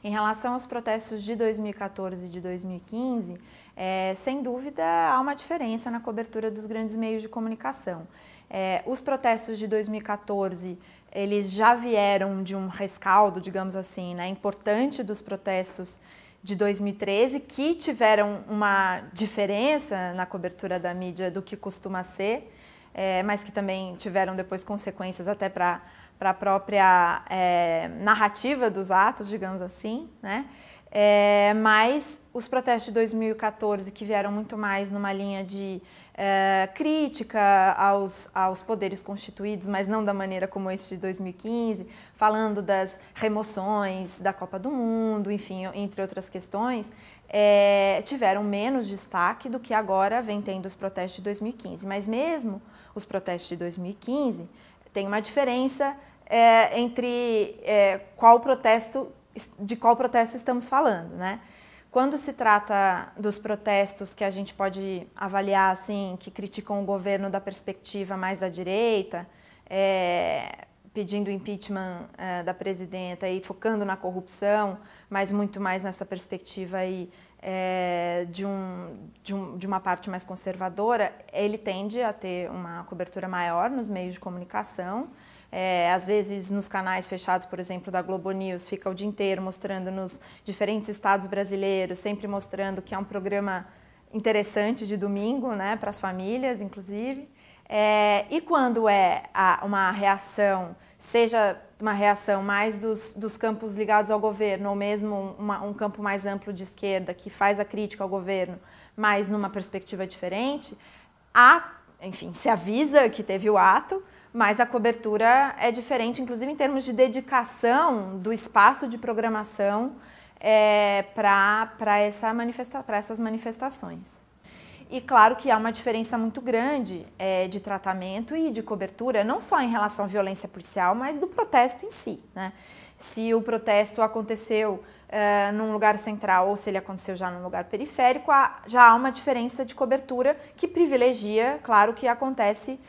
Em relação aos protestos de 2014 e de 2015, sem dúvida há uma diferença na cobertura dos grandes meios de comunicação. Os protestos de 2014, eles já vieram de um rescaldo, digamos assim, né, importante dos protestos de 2013, que tiveram uma diferença na cobertura da mídia do que costuma ser, mas que também tiveram depois consequências até para a própria narrativa dos atos, digamos assim, né? Mas os protestos de 2014, que vieram muito mais numa linha de crítica aos poderes constituídos, mas não da maneira como este de 2015, falando das remoções da Copa do Mundo, enfim, entre outras questões, tiveram menos destaque do que agora vem tendo os protestos de 2015. Mas mesmo os protestos de 2015 tem uma diferença entre de qual protesto estamos falando, né? Quando se trata dos protestos que a gente pode avaliar assim, que criticam o governo da perspectiva mais da direita, pedindo o impeachment da presidenta e focando na corrupção, mas muito mais nessa perspectiva aí, de uma parte mais conservadora, ele tende a ter uma cobertura maior nos meios de comunicação. Às vezes nos canais fechados, por exemplo, da Globo News, fica o dia inteiro mostrando nos diferentes estados brasileiros, sempre mostrando que é um programa interessante de domingo, né, para as famílias, inclusive. E quando uma reação, seja uma reação mais dos campos ligados ao governo, ou mesmo um campo mais amplo de esquerda, que faz a crítica ao governo, mas numa perspectiva diferente, enfim, se avisa que teve o ato, mas a cobertura é diferente, inclusive em termos de dedicação do espaço de programação para essas manifestações. E claro que há uma diferença muito grande de tratamento e de cobertura, não só em relação à violência policial, mas do protesto em si, né? Se o protesto aconteceu num lugar central ou se ele aconteceu já num lugar periférico, já há uma diferença de cobertura que privilegia, claro, o que acontece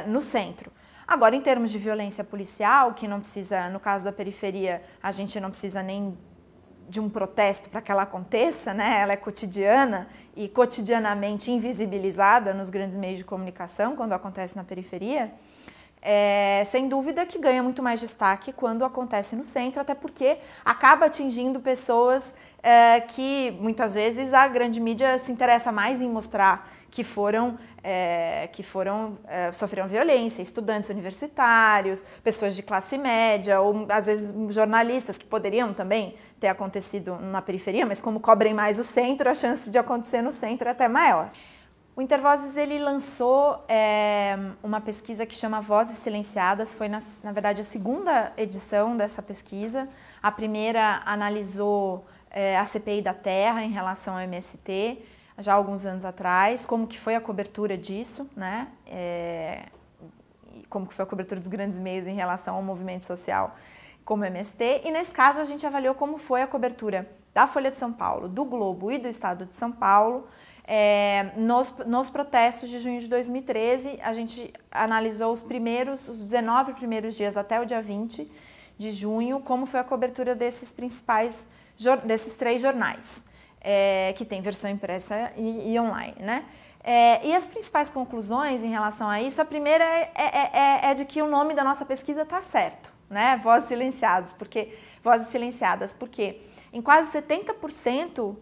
no centro. Agora, em termos de violência policial, que não precisa, no caso da periferia, a gente não precisa nem de um protesto para que ela aconteça, né? Ela é cotidiana e cotidianamente invisibilizada nos grandes meios de comunicação quando acontece na periferia. Sem dúvida que ganha muito mais destaque quando acontece no centro, até porque acaba atingindo pessoas que muitas vezes a grande mídia se interessa mais em mostrar que sofreram violência, estudantes universitários, pessoas de classe média, ou às vezes jornalistas que poderiam também ter acontecido na periferia, mas como cobrem mais o centro, a chance de acontecer no centro é até maior. O Intervozes, ele lançou uma pesquisa que chama Vozes Silenciadas, foi na verdade a segunda edição dessa pesquisa. A primeira analisou a CPI da Terra em relação ao MST, já há alguns anos atrás, como que foi a cobertura disso, né? Como que foi a cobertura dos grandes meios em relação ao movimento social como o MST. E nesse caso a gente avaliou como foi a cobertura da Folha de São Paulo, do Globo e do Estado de São Paulo, nos protestos de junho de 2013. A gente analisou os 19 primeiros dias até o dia 20 de junho, como foi a cobertura desses três jornais, que tem versão impressa e online, né? E as principais conclusões em relação a isso, a primeira é de que o nome da nossa pesquisa está certo, né? Vozes Silenciadas, porque em quase 70%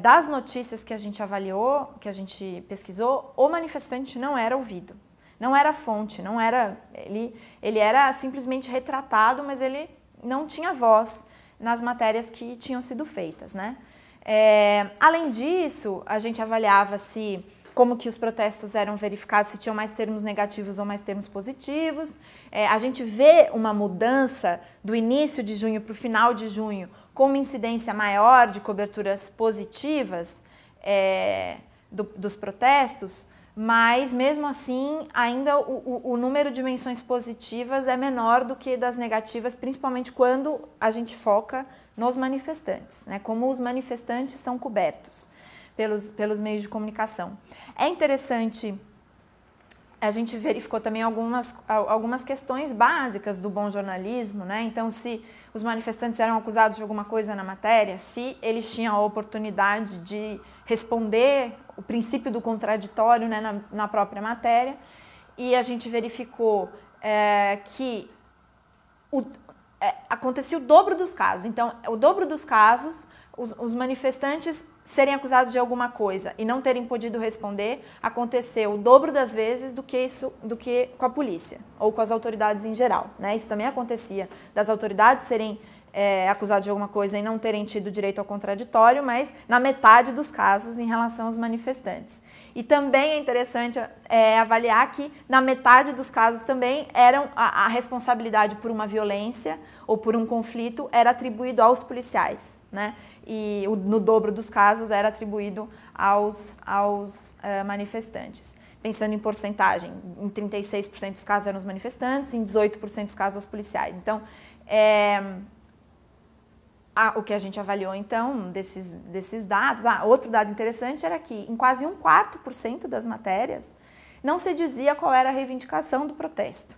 das notícias que a gente avaliou, que a gente pesquisou, o manifestante não era ouvido, não era fonte, não era, ele era simplesmente retratado, mas ele não tinha voz nas matérias que tinham sido feitas, né? Além disso, a gente avaliava como que os protestos eram verificados, se tinham mais termos negativos ou mais termos positivos. A gente vê uma mudança do início de junho para o final de junho, com uma incidência maior de coberturas positivas dos protestos, mas mesmo assim ainda o número de menções positivas é menor do que das negativas, principalmente quando a gente foca nos manifestantes, né? Como os manifestantes são cobertos pelos meios de comunicação. É interessante a gente verificou também algumas questões básicas do bom jornalismo, né? Então, se os manifestantes eram acusados de alguma coisa na matéria, se eles tinham a oportunidade de responder o princípio do contraditório, né, na própria matéria, e a gente verificou que acontecia o dobro dos casos. Então, o dobro dos casos, os manifestantes serem acusados de alguma coisa e não terem podido responder, aconteceu o dobro das vezes do que com a polícia ou com as autoridades em geral, né? Isso também acontecia das autoridades serem acusados de alguma coisa e não terem tido direito ao contraditório, mas na metade dos casos em relação aos manifestantes. E também é interessante avaliar que na metade dos casos também a responsabilidade por uma violência ou por um conflito era atribuído aos policiais, né? E no dobro dos casos era atribuído aos manifestantes. Pensando em porcentagem, em 36% dos casos eram os manifestantes, em 18% dos casos os policiais. Então, o que a gente avaliou, então, desses dados... outro dado interessante era que em quase 1/4% das matérias não se dizia qual era a reivindicação do protesto.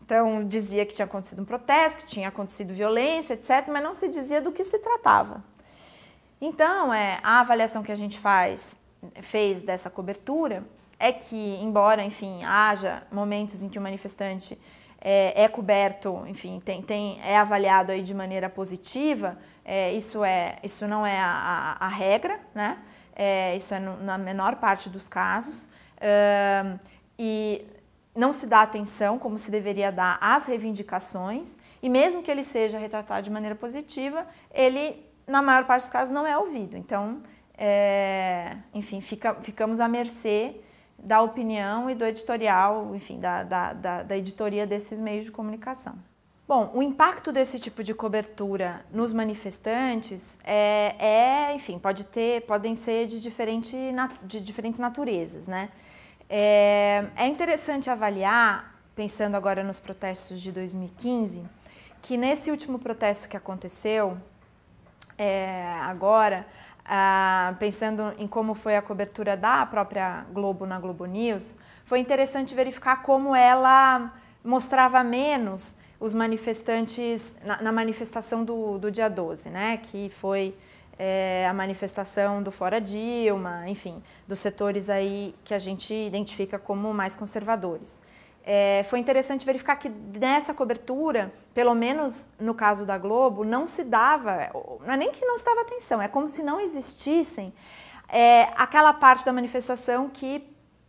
Então, dizia que tinha acontecido um protesto, que tinha acontecido violência, etc., mas não se dizia do que se tratava. Então, a avaliação que a gente fez dessa cobertura é que, embora, enfim, haja momentos em que o manifestante é coberto, enfim, é avaliado aí de maneira positiva, isso não é a regra, né? Isso é na menor parte dos casos, e não se dá atenção como se deveria dar às reivindicações, e mesmo que ele seja retratado de maneira positiva, ele, na maior parte dos casos, não é ouvido. Então, enfim, ficamos à mercê da opinião e do editorial, enfim, da editoria desses meios de comunicação. Bom, o impacto desse tipo de cobertura nos manifestantes enfim, podem ser de diferentes naturezas, né? É interessante avaliar, pensando agora nos protestos de 2015, que nesse último protesto que aconteceu agora, pensando em como foi a cobertura da própria Globo na Globo News, foi interessante verificar como ela mostrava menos os manifestantes na manifestação do dia 12, né? Que foi a manifestação do Fora Dilma, enfim, dos setores aí que a gente identifica como mais conservadores. Foi interessante verificar que nessa cobertura, pelo menos no caso da Globo, não se dava, não é nem que não se dava atenção, é como se não existissem aquela parte da manifestação que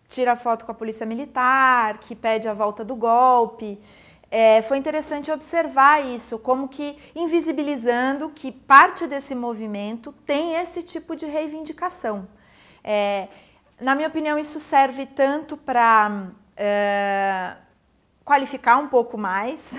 tira foto com a polícia militar, que pede a volta do golpe. Foi interessante observar isso, como que invisibilizando que parte desse movimento tem esse tipo de reivindicação. Na minha opinião, isso serve tanto para qualificar um pouco mais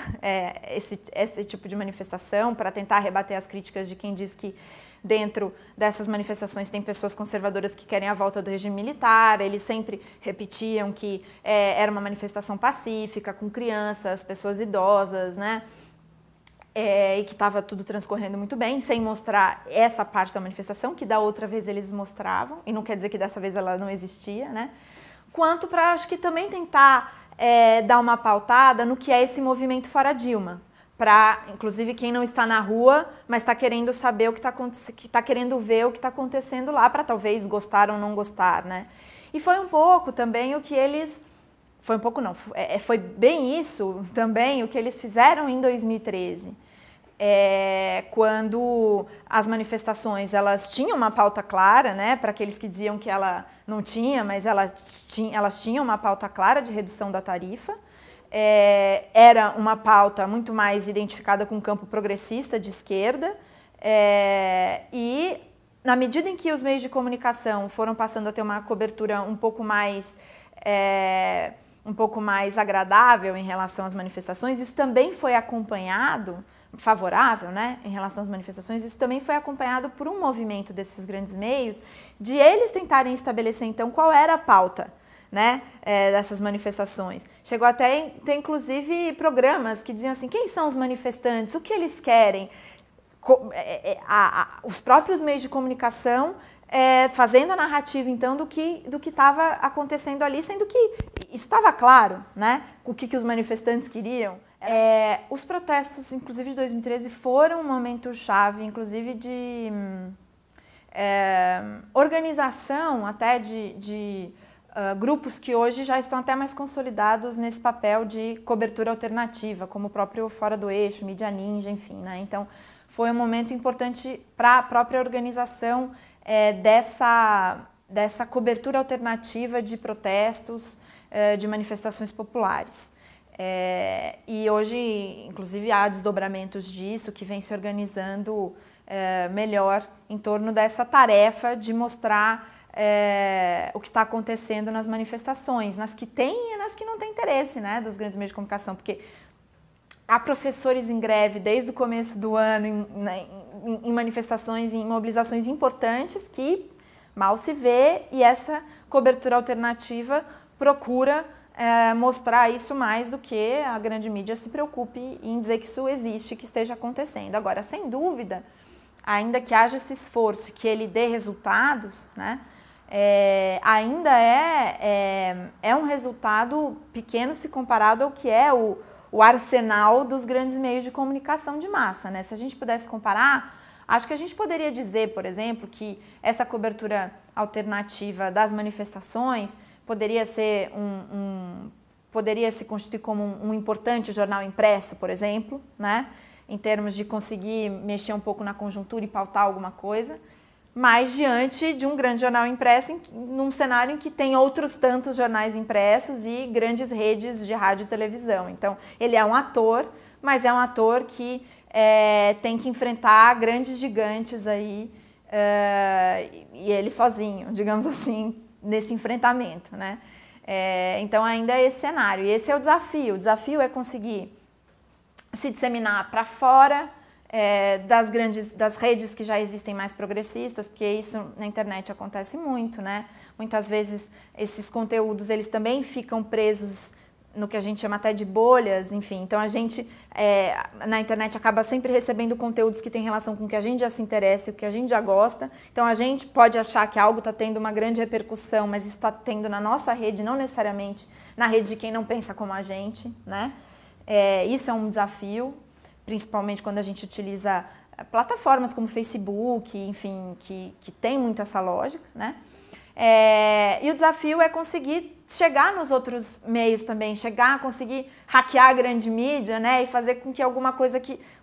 esse tipo de manifestação, para tentar rebater as críticas de quem diz que dentro dessas manifestações tem pessoas conservadoras que querem a volta do regime militar. Eles sempre repetiam que era uma manifestação pacífica, com crianças, pessoas idosas, né? E que estava tudo transcorrendo muito bem, sem mostrar essa parte da manifestação, que da outra vez eles mostravam, e não quer dizer que dessa vez ela não existia, né? Quanto para, acho que também tentar dar uma pautada no que é esse movimento Fora Dilma, para, inclusive, quem não está na rua, mas está querendo saber o que está querendo ver o que está acontecendo lá, para talvez gostar ou não gostar, né? E foi um pouco também o que eles... Foi um pouco não, foi bem isso também o que eles fizeram em 2013. Quando as manifestações elas tinham uma pauta clara, né, para aqueles que diziam que ela não tinha, mas elas tinham uma pauta clara de redução da tarifa. Era uma pauta muito mais identificada com o campo progressista de esquerda, e na medida em que os meios de comunicação foram passando a ter uma cobertura um pouco mais agradável em relação às manifestações, isso também foi acompanhado, favorável, né, em relação às manifestações, isso também foi acompanhado por um movimento desses grandes meios, de eles tentarem estabelecer, então, qual era a pauta, né, dessas manifestações. Chegou até ter, inclusive, programas que diziam assim, quem são os manifestantes, o que eles querem? Os próprios meios de comunicação fazendo a narrativa, então, do que estava acontecendo ali, sendo que isso estava claro, né? O que os manifestantes queriam. Os protestos, inclusive de 2013, foram um momento chave, inclusive de organização até de grupos que hoje já estão até mais consolidados nesse papel de cobertura alternativa, como o próprio Fora do Eixo, Mídia Ninja, enfim, né? Então, foi um momento importante para a própria organização dessa cobertura alternativa de protestos, de manifestações populares. E hoje, inclusive, há desdobramentos disso que vem se organizando melhor em torno dessa tarefa de mostrar o que está acontecendo nas manifestações, nas que tem e nas que não tem interesse, né, dos grandes meios de comunicação, porque há professores em greve desde o começo do ano em manifestações, em mobilizações importantes que mal se vê, e essa cobertura alternativa procura mostrar isso mais do que a grande mídia se preocupe em dizer que isso existe, que esteja acontecendo. Agora, sem dúvida, ainda que haja esse esforço, que ele dê resultados, né, ainda é um resultado pequeno se comparado ao que é o arsenal dos grandes meios de comunicação de massa, né? Se a gente pudesse comparar, acho que a gente poderia dizer, por exemplo, que essa cobertura alternativa das manifestações poderia se constituir como um importante jornal impresso, por exemplo, né? Em termos de conseguir mexer um pouco na conjuntura e pautar alguma coisa, mas diante de um grande jornal impresso, num cenário em que tem outros tantos jornais impressos e grandes redes de rádio e televisão. Então, ele é um ator, mas é um ator que tem que enfrentar grandes gigantes aí, e ele sozinho, digamos assim, nesse enfrentamento, né? Então, ainda é esse cenário, e esse é o desafio. O desafio é conseguir se disseminar para fora das redes que já existem mais progressistas, porque isso na internet acontece muito, né? Muitas vezes esses conteúdos, eles também ficam presos no que a gente chama até de bolhas, enfim. Então a gente na internet acaba sempre recebendo conteúdos que têm relação com o que a gente já se interessa e o que a gente já gosta. Então a gente pode achar que algo está tendo uma grande repercussão, mas isso está tendo na nossa rede, não necessariamente na rede de quem não pensa como a gente, né? Isso é um desafio, principalmente quando a gente utiliza plataformas como Facebook, enfim, que tem muito essa lógica, né? E o desafio é conseguir chegar nos outros meios também, conseguir hackear a grande mídia, né? E fazer com que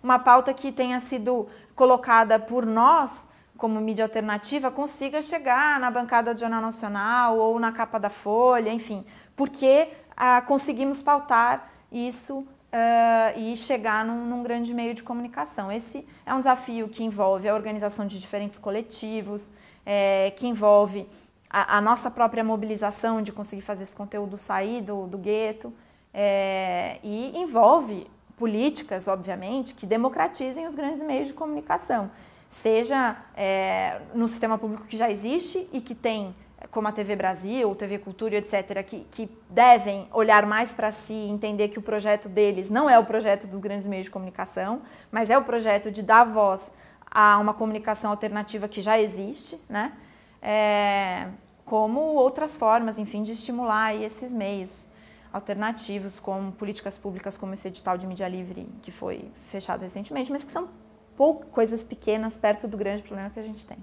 uma pauta que tenha sido colocada por nós, como mídia alternativa, consiga chegar na bancada do Jornal Nacional ou na capa da Folha, enfim, porque conseguimos pautar isso e chegar num grande meio de comunicação. Esse é um desafio que envolve a organização de diferentes coletivos, que envolve a nossa própria mobilização de conseguir fazer esse conteúdo sair do gueto, e envolve políticas, obviamente, que democratizem os grandes meios de comunicação, seja no sistema público que já existe e que tem, como a TV Brasil, TV Cultura, etc., que devem olhar mais para si e entender que o projeto deles não é o projeto dos grandes meios de comunicação, mas é o projeto de dar voz a uma comunicação alternativa que já existe, né? Como outras formas, enfim, de estimular aí esses meios alternativos, como políticas públicas, como esse edital de mídia livre que foi fechado recentemente, mas que são coisas pequenas perto do grande problema que a gente tem.